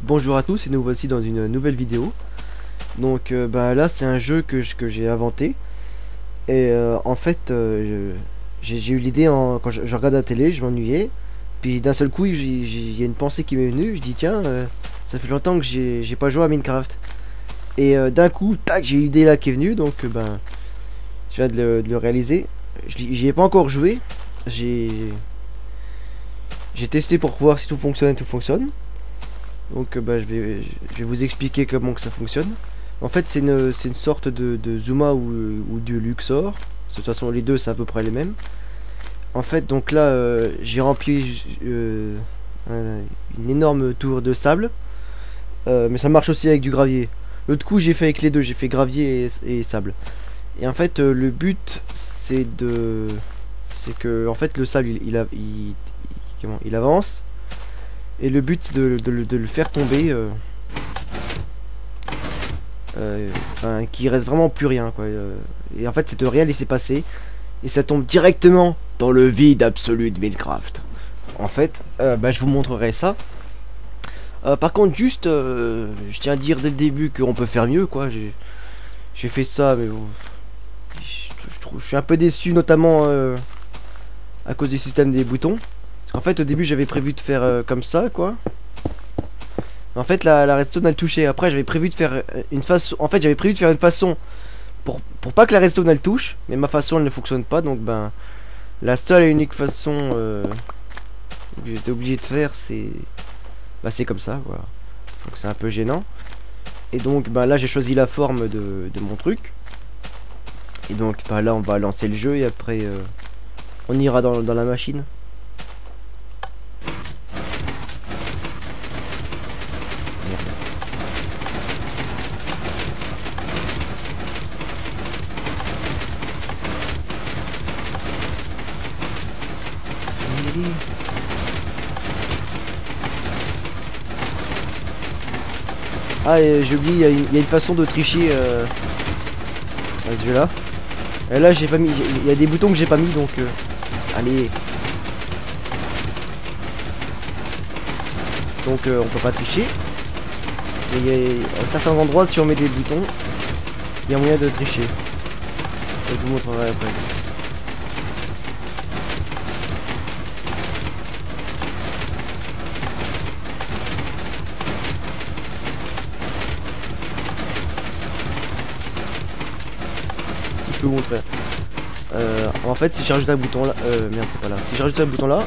Bonjour à tous et nous voici dans une nouvelle vidéo. Donc bah, là c'est un jeu que j'ai inventé. Et en fait j'ai eu l'idée quand je regarde la télé, je m'ennuyais. Puis d'un seul coup il y a une pensée qui m'est venue. Je dis tiens ça fait longtemps que j'ai pas joué à Minecraft. Et d'un coup tac j'ai eu l'idée là qui est venue. Donc ben je viens de le réaliser. J'y ai pas encore joué. J'ai testé pour voir si tout fonctionne. Donc bah, je vais vous expliquer comment que ça fonctionne. En fait c'est une sorte de Zuma ou de Luxor. De toute façon les deux c'est à peu près les mêmes. En fait donc là j'ai rempli une énorme tour de sable. Mais ça marche aussi avec du gravier. L'autre coup j'ai fait avec les deux, j'ai fait gravier et sable. Et en fait le but c'est que en fait le sable il avance. Et le but c'est de le faire tomber qu'il reste vraiment plus rien quoi. Et en fait c'est de rien laisser passer. Et ça tombe directement dans le vide absolu de Minecraft. En fait bah, je vous montrerai ça. Par contre juste je tiens à dire dès le début qu'on peut faire mieux quoi. J'ai fait ça mais bon, je suis un peu déçu notamment à cause du système des boutons. En fait au début j'avais prévu de faire comme ça quoi. En fait la redstone elle touchait. Après j'avais prévu de faire une façon. En fait j'avais prévu de faire une façon pour pas que la redstone elle touche. Mais ma façon elle ne fonctionne pas. Donc ben la seule et unique façon que j'étais obligé de faire c'est comme ça voilà. Donc c'est un peu gênant. Et donc ben là j'ai choisi la forme de mon truc. Et donc ben, là on va lancer le jeu. Et après on ira dans la machine. Ah j'ai oublié, il y a une façon de tricher à ce jeu là. Et là j'ai pas mis, il y a des boutons que j'ai pas mis donc allez. Donc on peut pas tricher. Mais il y a à certains endroits si on met des boutons, il y a moyen de tricher. Je vous montrerai après. Je peux vous montrer. En fait si je rajoute un bouton là, merde c'est pas là. Si je rajoute un bouton là,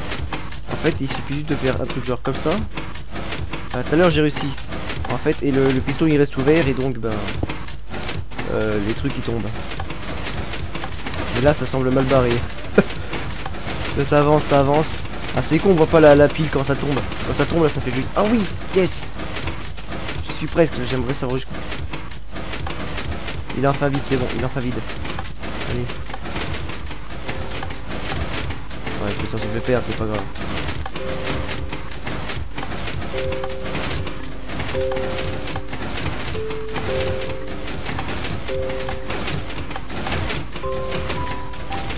en fait il suffit juste de faire un truc genre comme ça. Tout à l'heure j'ai réussi. En fait et le piston il reste ouvert et donc ben les trucs ils tombent. Mais là ça semble mal barré. Là ça avance, ça avance. Ah c'est con on voit pas la pile quand ça tombe. Quand ça tombe là ça fait juste. Ah oui, yes. Je suis presque, j'aimerais savoir jusqu'où. Il est enfin vide, c'est bon, il est enfin vide. Allez. Ouais, ça se fait perdre, c'est pas grave.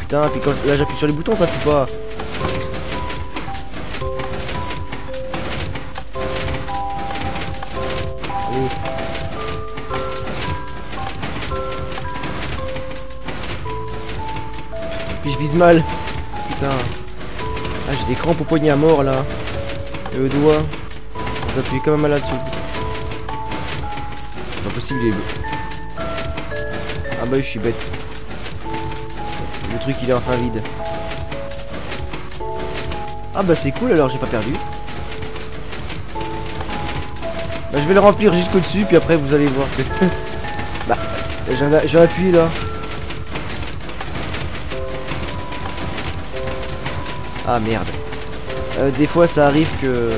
Putain, puis quand là j'appuie sur les boutons, ça pue pas. Allez. Puis je vise mal. Putain. Ah j'ai des crampes au poignet à mort là. Et au doigt. J'appuie quand même là-dessus. C'est pas possible il est... Ah bah oui je suis bête. Le truc il est enfin vide. Ah bah c'est cool alors j'ai pas perdu. Bah je vais le remplir jusqu'au dessus puis après vous allez voir que... Bah j'ai appuyé là. Ah merde. Des fois ça arrive que...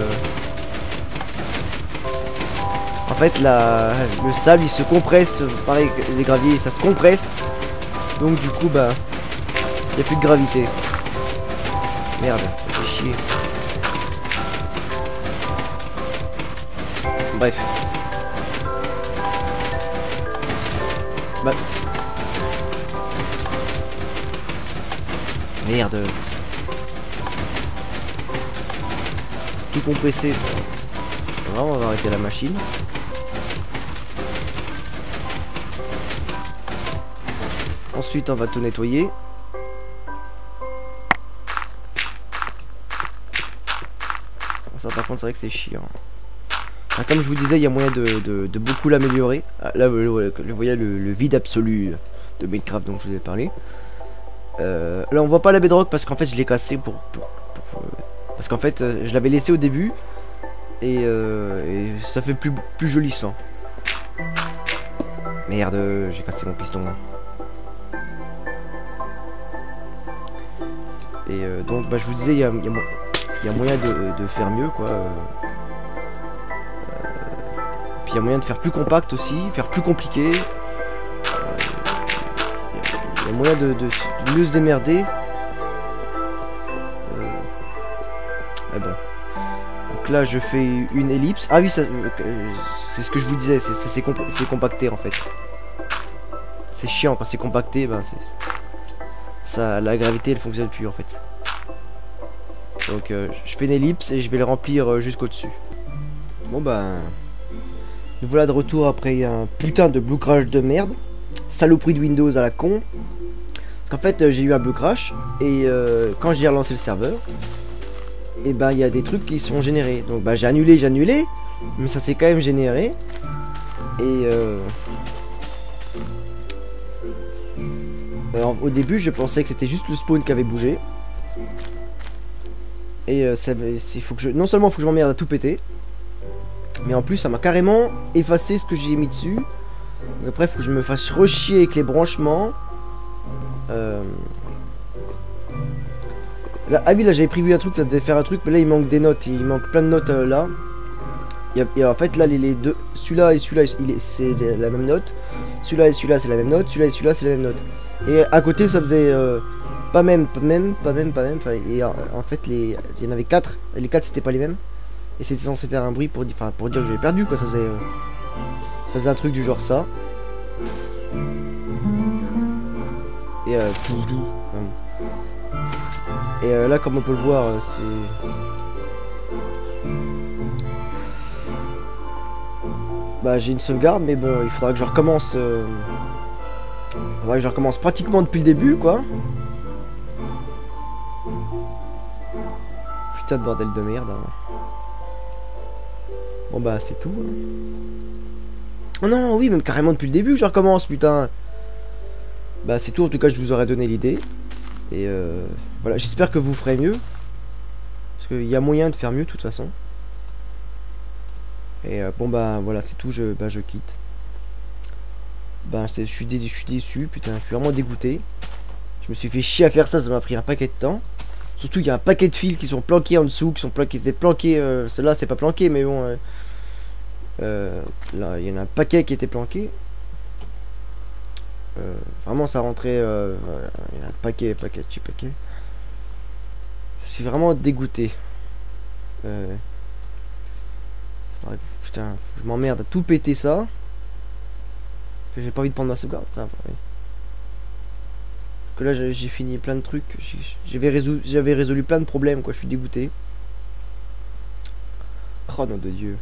En fait le sable il se compresse. Pareil que les graviers ça se compresse. Donc du coup bah... Il n'y a plus de gravité. Merde, ça fait chier. Bref. Bah... Merde. C'est tout compressé. Voilà, on va arrêter la machine. Ensuite, on va tout nettoyer. Ça, par contre, c'est vrai que c'est chiant. Ah, comme je vous disais, il y a moyen de beaucoup l'améliorer. Ah, là, vous voyez le vide absolu de Minecraft dont je vous ai parlé. Là, on voit pas la bedrock parce qu'en fait, je l'ai cassé parce qu'en fait, je l'avais laissé au début. Et ça fait plus joli ça. Merde, j'ai cassé mon piston. Et donc, bah, je vous disais, il y a moyen de faire mieux, quoi. Puis il y a moyen de faire plus compact aussi, faire plus compliqué. Il y a moyen de mieux se démerder. Mais bon. Donc là, je fais une ellipse. Ah oui, c'est ce que je vous disais, c'est compacté en fait. C'est chiant quand c'est compacté, ben ça, la gravité elle fonctionne plus en fait. Donc je fais une ellipse et je vais le remplir jusqu'au dessus. Bon ben, nous voilà de retour après un putain de blue crash de merde. Saloperie de Windows à la con. Parce qu'en fait j'ai eu un blue crash et quand j'ai relancé le serveur, et ben il y a des trucs qui sont générés. Donc bah j'ai annulé, mais ça s'est quand même généré. Et alors, au début je pensais que c'était juste le spawn qui avait bougé. Et faut que je, non seulement faut que je m'emmerde à tout péter, mais en plus ça m'a carrément effacé ce que j'ai mis dessus. Donc après faut que je me fasse rechier avec les branchements. Là, ah oui, là j'avais prévu un truc, ça devait faire un truc, mais là il manque des notes, il manque plein de notes là. Et en fait là les deux, celui-là et celui-là c'est la même note, celui-là et celui-là c'est la même note, celui-là et celui-là c'est la même note. Et à côté ça faisait pas même. Et en fait il y en avait 4, et les 4 c'était pas les mêmes. Et c'était censé faire un bruit pour dire que j'avais perdu quoi, ça faisait un truc du genre ça. Et tout doux. Et là comme on peut le voir c'est... Bah j'ai une sauvegarde mais bon il faudra que je recommence pratiquement depuis le début quoi. Putain de bordel de merde hein. Bon bah c'est tout hein. Oh non oui même carrément depuis le début que je recommence putain. Bah c'est tout en tout cas je vous aurais donné l'idée. Et voilà j'espère que vous ferez mieux. Parce qu'il y a moyen de faire mieux de toute façon. Et bon bah voilà c'est tout, je quitte. Bah je suis déçu, putain, je suis vraiment dégoûté. Je me suis fait chier à faire ça, ça m'a pris un paquet de temps. Surtout il y a un paquet de fils qui sont planqués en dessous, qui sont planqués, celle-là c'est pas planqué mais bon. Là il y en a un paquet qui était planqué. Vraiment ça rentrait, il y a un paquet. Je suis vraiment dégoûté. Putain, je m'emmerde à tout péter ça. J'ai pas envie de prendre ma sauvegarde. Ah, oui. Que là j'ai fini plein de trucs. J'avais résolu plein de problèmes quoi. Je suis dégoûté. Oh nom de Dieu.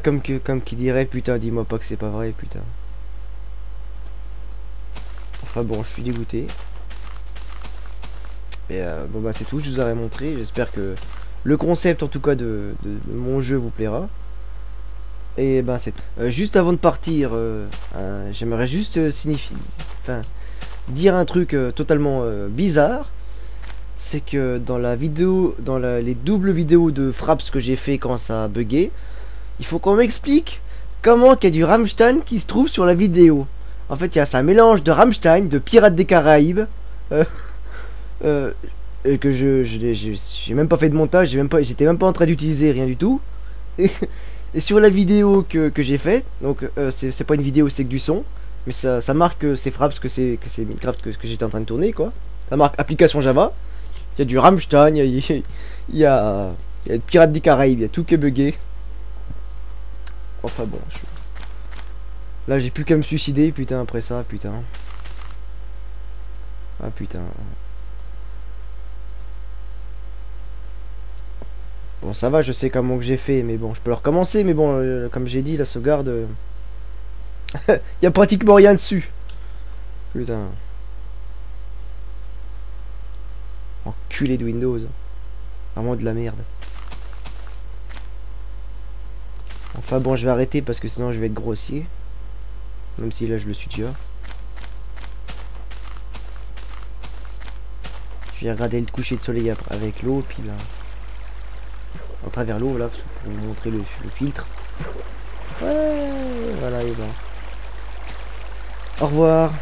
Comme qui dirait putain dis-moi pas que c'est pas vrai putain. Enfin bon je suis dégoûté. Et bon bah c'est tout, je vous aurais montré. J'espère que le concept en tout cas de mon jeu vous plaira. Et ben c'est tout. Juste avant de partir, j'aimerais juste dire un truc totalement bizarre. C'est que dans la vidéo, les doubles vidéos de Fraps que j'ai fait quand ça a bugué, il faut qu'on m'explique comment qu'il y a du Rammstein qui se trouve sur la vidéo. En fait il y a ça, un mélange de Rammstein, de Pirates des Caraïbes. Et que j'ai même pas fait de montage, j'étais même pas en train d'utiliser rien du tout. Et sur la vidéo que j'ai faite, donc c'est pas une vidéo, c'est que du son, mais ça marque que c'est Fraps, que c'est Minecraft que j'étais en train de tourner quoi. Ça marque application Java. Il y a du Rammstein, il y a Pirates des Caraïbes, il y a tout qui est bugué. Enfin bon, là j'ai plus qu'à me suicider putain après ça putain. Ah putain. Bon, ça va, je sais comment que j'ai fait, mais bon, je peux le recommencer, mais bon, comme j'ai dit, la sauvegarde... y a pratiquement rien dessus. Putain. Enculé de Windows. Vraiment de la merde. Enfin bon, je vais arrêter parce que sinon je vais être grossier. Même si là je le suis déjà. Je vais regarder le coucher de soleil avec l'eau, puis là... à travers l'eau, là, pour vous montrer le filtre. Ouais, voilà, et ben. Au revoir.